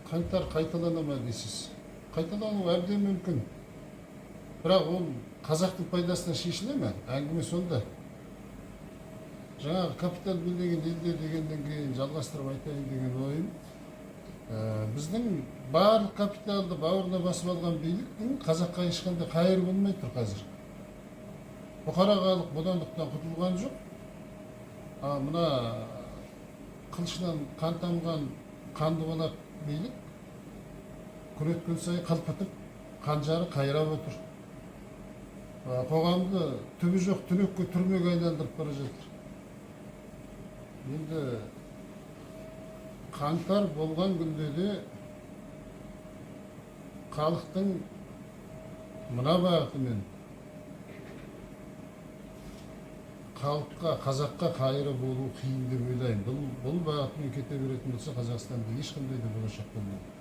қаңтар қайталана ма дейсіз? Қайталануы әбден мүмкін. Бірақ ол қазақтың пайдасына шешіле ме? Әңгіме сонда. Жаңағы капитал билеген елдер дегеннен кейін жалғастырып айтайын деген ойым. Біздің барлық капиталды бауырына басып алған биліктің қазаққа ешқандай қайыр болмай тұр қазір. Бұқара халық бодандықтан құтылған жоқ. Мына қылышынан қан тамған қанды балақ билік күн өткен сайын қылпытып қанжары қайрап отыр. Қоғамды түбі жоқ түнекке түрмеге айналдырып бара жатыр. Енді қаңтар болған күнде де халықтың мына бағытымен халыққа, қазаққа қайыры болу қиын деп ойлаймын. Бұл бағытымен кете беретін болса Қазақстанда ешқандай да болашақ болмайды.